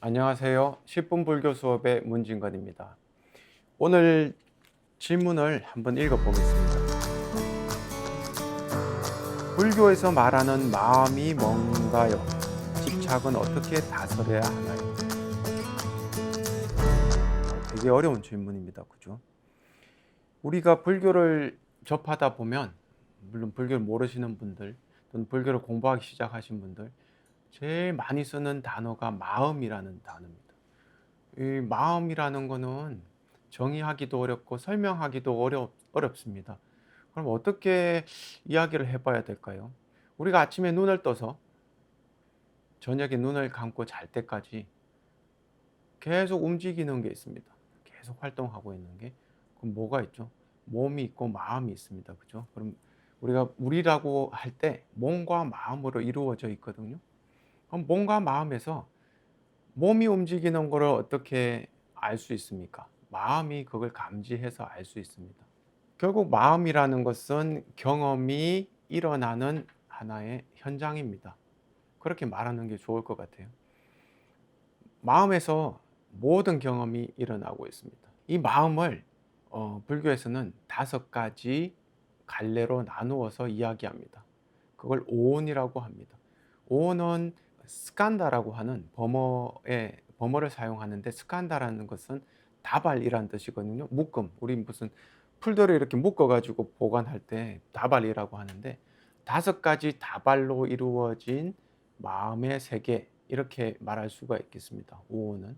안녕하세요. 10분 불교 수업의 문진건입니다. 오늘 질문을 한번 읽어보겠습니다. 불교에서 말하는 마음이 뭔가요? 집착은 어떻게 다스려야 하나요? 되게 어려운 질문입니다. 그죠? 우리가 불교를 접하다 보면, 물론 불교를 모르시는 분들, 또는 불교를 공부하기 시작하신 분들, 제일 많이 쓰는 단어가 마음이라는 단어입니다. 이 마음이라는 거는 정의하기도 어렵고 설명하기도 어렵습니다. 그럼 어떻게 이야기를 해봐야 될까요? 우리가 아침에 눈을 떠서 저녁에 눈을 감고 잘 때까지 계속 움직이는 게 있습니다. 계속 활동하고 있는 게. 그럼 뭐가 있죠? 몸이 있고 마음이 있습니다. 그죠? 그럼 우리가 우리라고 할 때 몸과 마음으로 이루어져 있거든요. 그럼 몸과 마음에서 몸이 움직이는 거를 어떻게 알 수 있습니까? 마음이 그걸 감지해서 알 수 있습니다. 결국 마음이라는 것은 경험이 일어나는 하나의 현장입니다. 그렇게 말하는 게 좋을 것 같아요. 마음에서 모든 경험이 일어나고 있습니다. 이 마음을 불교에서는 5가지 갈래로 나누어서 이야기합니다. 그걸 오온이라고 합니다. 오온은 스칸다라고 하는 범어를 사용하는데, 스칸다라는 것은 다발이란 뜻이거든요. 묶음. 우리 무슨 풀들을 이렇게 묶어 가지고 보관할 때 다발이라고 하는데, 5가지 다발로 이루어진 마음의 세계, 이렇게 말할 수가 있겠습니다. 오온은.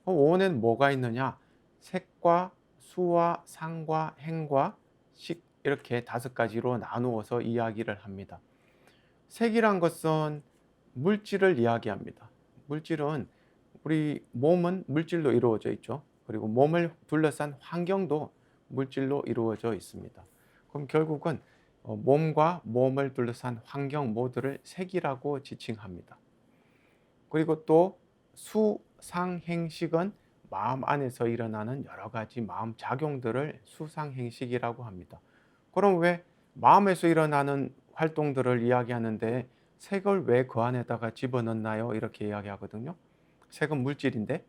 오온에는 뭐가 있느냐? 색과 수와 상과 행과 식, 이렇게 5가지로 나누어서 이야기를 합니다. 색이란 것은 물질을 이야기합니다. 물질은, 우리 몸은 물질로 이루어져 있죠. 그리고 몸을 둘러싼 환경도 물질로 이루어져 있습니다. 그럼 결국은 몸과 몸을 둘러싼 환경 모두를 색이라고 지칭합니다. 그리고 또 수, 상, 행식은 마음 안에서 일어나는 여러 가지 마음 작용들을 수상행식이라고 합니다. 그럼 왜 마음에서 일어나는 활동들을 이야기하는데 색을 왜 그 안에다가 집어넣나요? 이렇게 이야기하거든요. 색은 물질인데,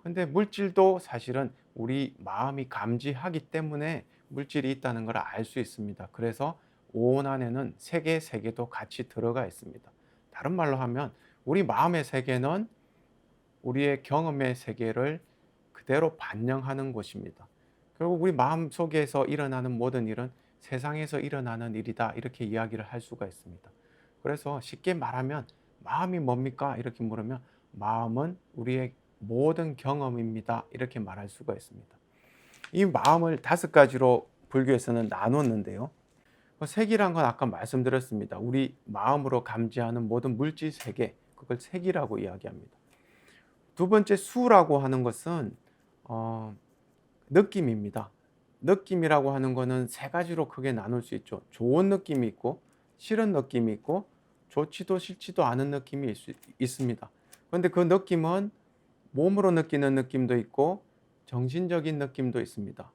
근데 물질도 사실은 우리 마음이 감지하기 때문에 물질이 있다는 걸 알 수 있습니다. 그래서 오온 안에는 색의 세계도 같이 들어가 있습니다. 다른 말로 하면 우리 마음의 세계는 우리의 경험의 세계를 그대로 반영하는 곳입니다. 결국 우리 마음 속에서 일어나는 모든 일은 세상에서 일어나는 일이다, 이렇게 이야기를 할 수가 있습니다. 그래서 쉽게 말하면 마음이 뭡니까? 이렇게 물으면 마음은 우리의 모든 경험입니다, 이렇게 말할 수가 있습니다. 이 마음을 5가지로 불교에서는 나눴는데요. 색이란 건 아까 말씀드렸습니다. 우리 마음으로 감지하는 모든 물질 세계, 그걸 색이라고 이야기합니다. 두 번째, 수라고 하는 것은 느낌입니다. 느낌이라고 하는 거는 3가지로 크게 나눌 수 있죠. 좋은 느낌이 있고, 싫은 느낌이 있고, 좋지도 싫지도 않은 느낌이 있습니다. 그런데 그 느낌은 몸으로 느끼는 느낌도 있고 정신적인 느낌도 있습니다.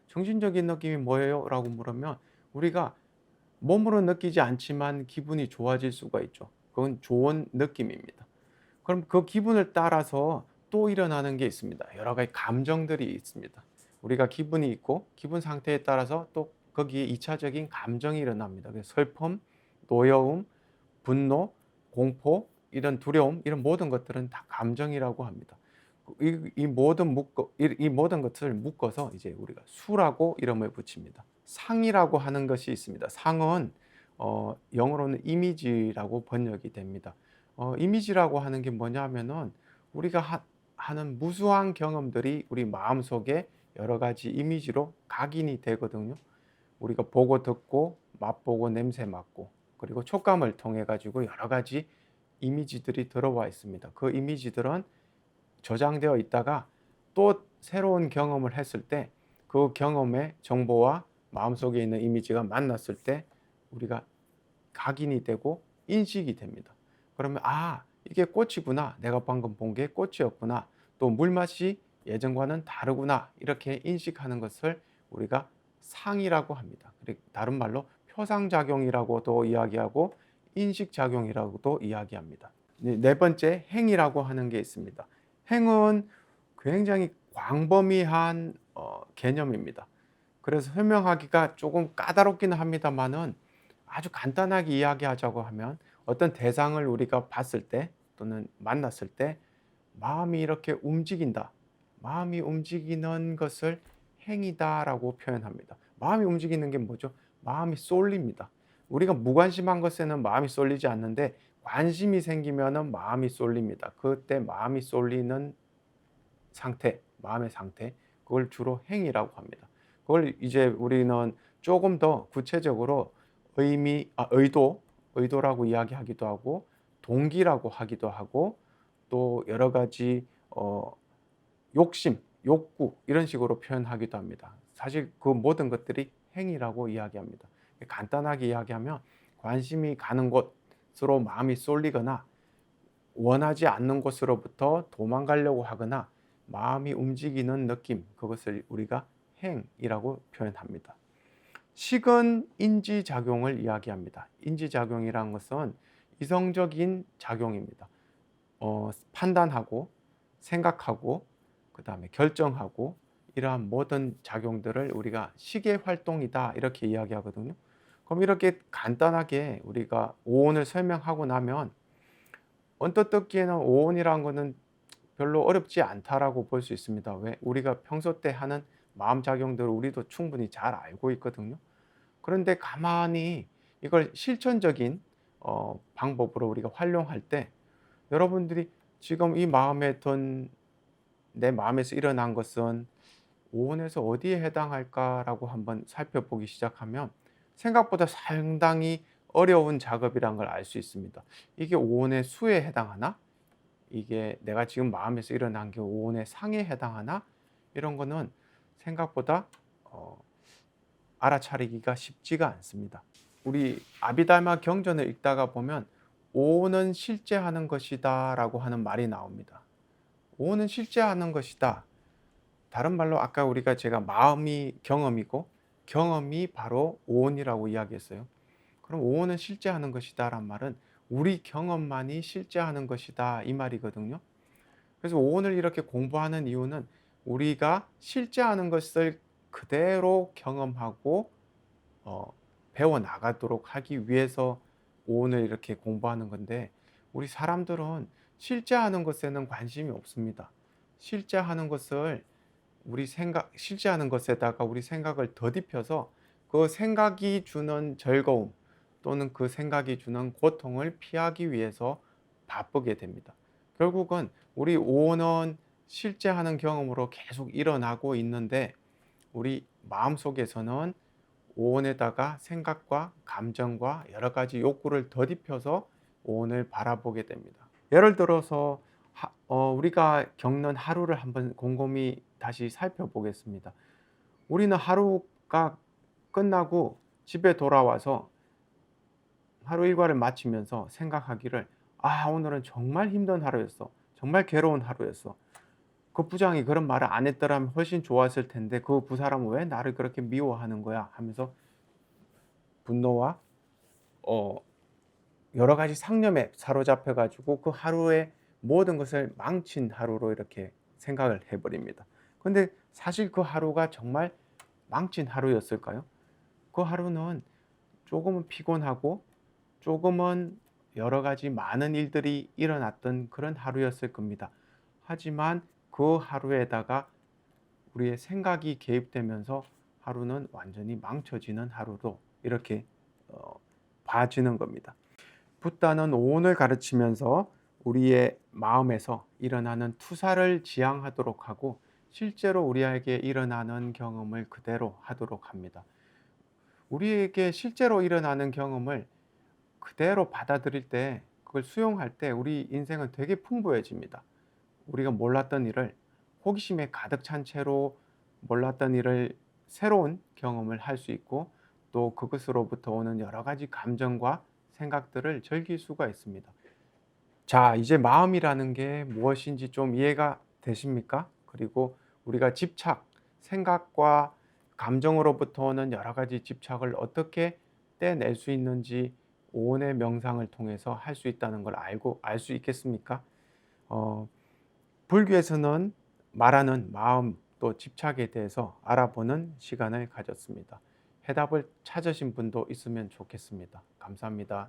정신적인 느낌이 뭐예요? 라고 물으면, 우리가 몸으로 느끼지 않지만 기분이 좋아질 수가 있죠. 그건 좋은 느낌입니다. 그럼 그 기분을 따라서 또 일어나는 게 있습니다. 여러 가지 감정들이 있습니다. 우리가 기분이 있고 기분 상태에 따라서 또 거기에 2차적인 감정이 일어납니다. 그래서 슬픔, 노여움, 분노, 공포, 이런 두려움, 이런 모든 것들은 다 감정이라고 합니다. 이 모든 것을 묶어서 이제 우리가 수라고 이름을 붙입니다. 상이라고 하는 것이 있습니다. 상은 영어로는 이미지라고 번역이 됩니다. 이미지라고 하는 게 뭐냐면은 우리가 하는 무수한 경험들이 우리 마음속에 여러 가지 이미지로 각인이 되거든요. 우리가 보고 듣고 맛보고 냄새 맡고 그리고 촉감을 통해 가지고 여러 가지 이미지들이 들어와 있습니다. 그 이미지들은 저장되어 있다가 또 새로운 경험을 했을 때 그 경험의 정보와 마음속에 있는 이미지가 만났을 때 우리가 각인이 되고 인식이 됩니다. 그러면 이게 꽃이구나. 내가 방금 본 게 꽃이었구나. 또 물맛이 예전과는 다르구나. 이렇게 인식하는 것을 우리가 상이라고 합니다. 다른 말로 표상작용이라고도 이야기하고 인식작용이라고도 이야기합니다. 네 번째, 행이라고 하는 게 있습니다. 행은 굉장히 광범위한 개념입니다. 그래서 설명하기가 조금 까다롭기는 합니다만은 아주 간단하게 이야기하자고 하면 어떤 대상을 우리가 봤을 때 또는 만났을 때 마음이 이렇게 움직인다. 마음이 움직이는 것을 행위다라고 표현합니다. 마음이 움직이는 게 뭐죠? 마음이 쏠립니다. 우리가 무관심한 것에는 마음이 쏠리지 않는데 관심이 생기면은 마음이 쏠립니다. 그때 마음이 쏠리는 상태, 마음의 상태, 그걸 주로 행위라고 합니다. 그걸 이제 우리는 조금 더 구체적으로 의도라고 이야기하기도 하고 동기라고 하기도 하고 또 여러 가지 욕심, 욕구 이런 식으로 표현하기도 합니다. 사실 그 모든 것들이 행위라고 이야기합니다. 간단하게 이야기하면 관심이 가는 곳으로 마음이 쏠리거나 원하지 않는 곳으로부터 도망가려고 하거나 마음이 움직이는 느낌, 그것을 우리가 행이라고 표현합니다. 식은 인지작용을 이야기합니다. 인지작용이라는 것은 이성적인 작용입니다. 판단하고 생각하고 그 다음에 결정하고 이러한 모든 작용들을 우리가 식의 활동이다 이렇게 이야기하거든요. 그럼 이렇게 간단하게 우리가 오온을 설명하고 나면 언뜻 듣기에는 오온이라는 것은 별로 어렵지 않다라고 볼 수 있습니다. 왜? 우리가 평소 때 하는 마음 작용들을 우리도 충분히 잘 알고 있거든요. 그런데 가만히 이걸 실천적인 방법으로 우리가 활용할 때 여러분들이 지금 이 마음에 든 내 마음에서 일어난 것은 오온에서 어디에 해당할까라고 한번 살펴보기 시작하면 생각보다 상당히 어려운 작업이란 걸 알 수 있습니다. 이게 오온의 수에 해당하나? 이게 내가 지금 마음에서 일어난 게 오온의 상에 해당하나? 이런 거는 생각보다 어 알아차리기가 쉽지가 않습니다. 우리 아비달마 경전을 읽다가 보면 오온은 실제하는 것이다라고 하는 말이 나옵니다. 오온은 실제하는 것이다. 다른 말로 아까 제가 마음이 경험이고 경험이 바로 오온이라고 이야기했어요. 그럼 오온은 실제하는 것이다란 말은 우리 경험만이 실제하는 것이다 이 말이거든요. 그래서 오온을 이렇게 공부하는 이유는 우리가 실제하는 것을 그대로 경험하고 어, 배워 나가도록 하기 위해서 오온을 이렇게 공부하는 건데 우리 사람들은 실제 하는 것에는 관심이 없습니다. 실제 하는 것을 실제 하는 것에다가 우리 생각을 더딥혀서 그 생각이 주는 즐거움 또는 그 생각이 주는 고통을 피하기 위해서 바쁘게 됩니다. 결국은 우리 오온은 실제 하는 경험으로 계속 일어나고 있는데 우리 마음속에서는 오온에다가 생각과 감정과 여러 가지 욕구를 더딥혀서 오온을 바라보게 됩니다. 예를 들어서 우리가 겪는 하루를 한번 곰곰이 다시 살펴보겠습니다. 우리는 하루가 끝나고 집에 돌아와서 하루 일과를 마치면서 생각하기를 오늘은 정말 힘든 하루였어. 정말 괴로운 하루였어. 그 부장이 그런 말을 안 했더라면 훨씬 좋았을 텐데 그 부사람은 왜 나를 그렇게 미워하는 거야 하면서 분노와 어 여러 가지 상념에 사로잡혀 가지고 그 하루의 모든 것을 망친 하루로 이렇게 생각을 해 버립니다. 근데 사실 그 하루가 정말 망친 하루였을까요? 그 하루는 조금은 피곤하고 조금은 여러 가지 많은 일들이 일어났던 그런 하루였을 겁니다. 하지만 그 하루에다가 우리의 생각이 개입되면서 하루는 완전히 망쳐지는 하루로 이렇게 어 봐지는 겁니다. 붓다는 오온을 가르치면서 우리의 마음에서 일어나는 투사를 지향하도록 하고 실제로 우리에게 일어나는 경험을 그대로 하도록 합니다. 우리에게 실제로 일어나는 경험을 그대로 받아들일 때 그걸 수용할 때 우리 인생은 되게 풍부해집니다. 우리가 몰랐던 일을 호기심에 가득 찬 채로 몰랐던 일을 새로운 경험을 할 수 있고 또 그것으로부터 오는 여러 가지 감정과 생각들을 즐길 수가 있습니다. 자, 이제 마음이라는 게 무엇인지 좀 이해가 되십니까? 그리고 우리가 생각과 감정으로부터 오는 여러 가지 집착을 어떻게 떼낼 수 있는지 오온의 명상을 통해서 할 수 있다는 걸 알 수 있겠습니까? 어, 불교에서는 말하는 마음 또 집착에 대해서 알아보는 시간을 가졌습니다. 해답을 찾으신 분도 있으면 좋겠습니다. 감사합니다.